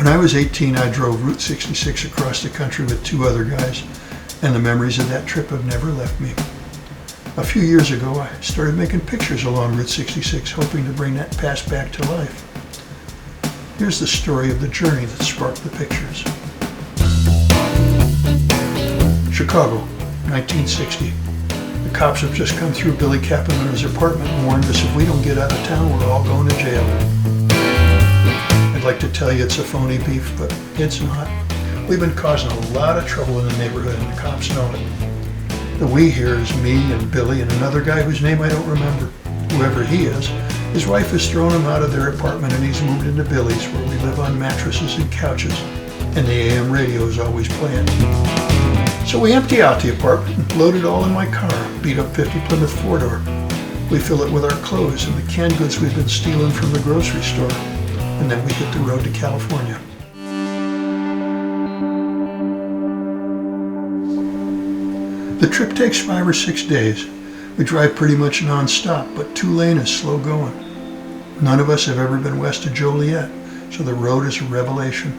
When I was 18, I drove Route 66 across the country with two other guys, and the memories of that trip have never left me. A few years ago, I started making pictures along Route 66, hoping to bring that past back to life. Here's the story of the journey that sparked the pictures. Chicago, 1960. The cops have just come through Billy Capomino's apartment and warned us if we don't get out of town, we're all going to jail. I'd like to tell you it's a phony beef, but it's not. We've been causing a lot of trouble in the neighborhood, and the cops know it. The we here is me and Billy and another guy whose name I don't remember. Whoever he is, his wife has thrown him out of their apartment and he's moved into Billy's, where we live on mattresses and couches, and the AM radio is always playing. So we empty out the apartment and load it all in my car, beat up 50 Plymouth four-door. We fill it with our clothes and the canned goods we've been stealing from the grocery store, and then we hit the road to California. The trip takes 5 or 6 days. We drive pretty much non-stop, but 2-lane is slow going. None of us have ever been west of Joliet, so the road is a revelation.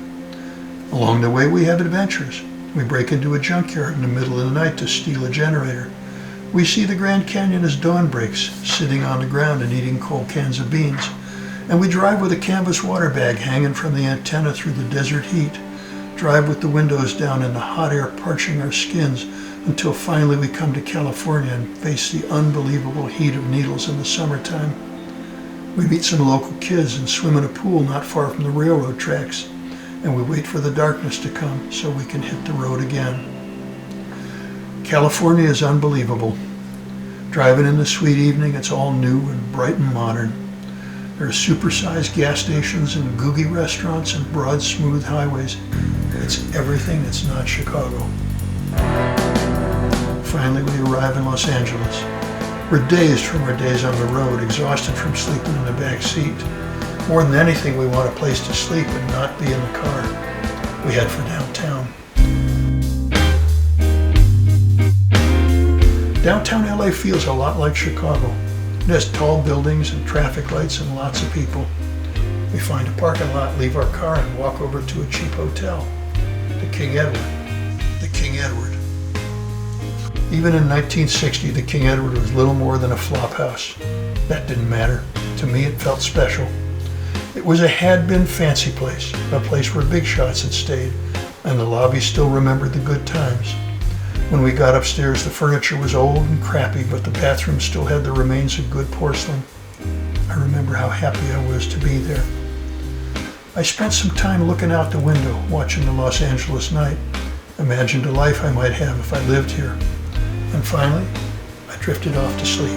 Along the way we have adventures. We break into a junkyard in the middle of the night to steal a generator. We see the Grand Canyon as dawn breaks, sitting on the ground and eating cold cans of beans. And we drive with a canvas water bag hanging from the antenna through the desert heat. Drive with the windows down and the hot air parching our skins until finally we come to California and face the unbelievable heat of needles in the summertime. We meet some local kids and swim in a pool not far from the railroad tracks. And we wait for the darkness to come so we can hit the road again. California is unbelievable. Driving in the sweet evening, it's all new and bright and modern. There are supersized gas stations and googie restaurants and broad, smooth highways. It's everything that's not Chicago. Finally, we arrive in Los Angeles. We're dazed from our days on the road, exhausted from sleeping in the back seat. More than anything, we want a place to sleep and not be in the car. We head for downtown. Downtown LA feels a lot like Chicago. It has tall buildings and traffic lights and lots of people. We find a parking lot, leave our car, and walk over to a cheap hotel, the King Edward. The King Edward. Even in 1960, the King Edward was little more than a flop house. That didn't matter. To me, it felt special. It was a had-been fancy place, a place where big shots had stayed, and the lobby still remembered the good times. When we got upstairs, the furniture was old and crappy, but the bathroom still had the remains of good porcelain. I remember how happy I was to be there. I spent some time looking out the window, watching the Los Angeles night, imagined a life I might have if I lived here. And finally, I drifted off to sleep.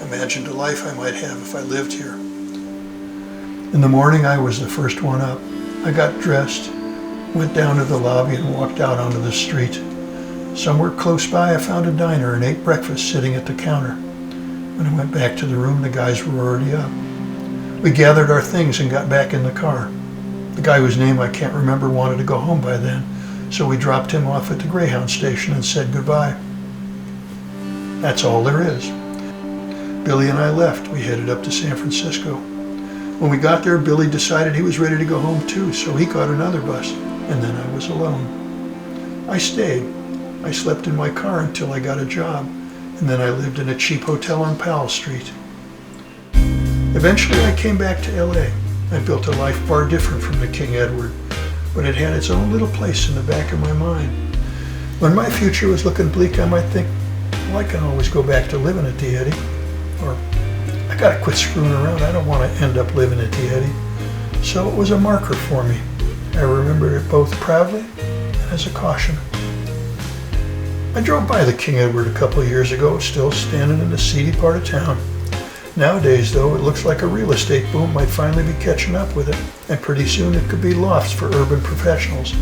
Imagined a life I might have if I lived here. In the morning, I was the first one up. I got dressed, went down to the lobby and walked out onto the street. Somewhere close by, I found a diner and ate breakfast sitting at the counter. When I went back to the room, the guys were already up. We gathered our things and got back in the car. The guy whose name I can't remember wanted to go home by then, so we dropped him off at the Greyhound station and said goodbye. That's all there is. Billy and I left. We headed up to San Francisco. When we got there, Billy decided he was ready to go home too, so he caught another bus, and then I was alone. I stayed. I slept in my car until I got a job, and then I lived in a cheap hotel on Powell Street. Eventually, I came back to LA. I built a life far different from the King Edward, but it had its own little place in the back of my mind. When my future was looking bleak, I might think, well, I can always go back to living at the Eddy, or I gotta quit screwing around. I don't want to end up living at the Eddy. So it was a marker for me. I remembered it both proudly and as a caution. I drove by the King Edward a couple of years ago, still standing in the seedy part of town. Nowadays, though, it looks like a real estate boom might finally be catching up with it, and pretty soon it could be lofts for urban professionals.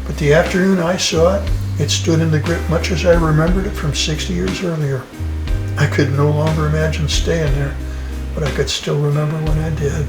But the afternoon I saw it, it stood in the grip much as I remembered it from 60 years earlier. I could no longer imagine staying there, but I could still remember when I did.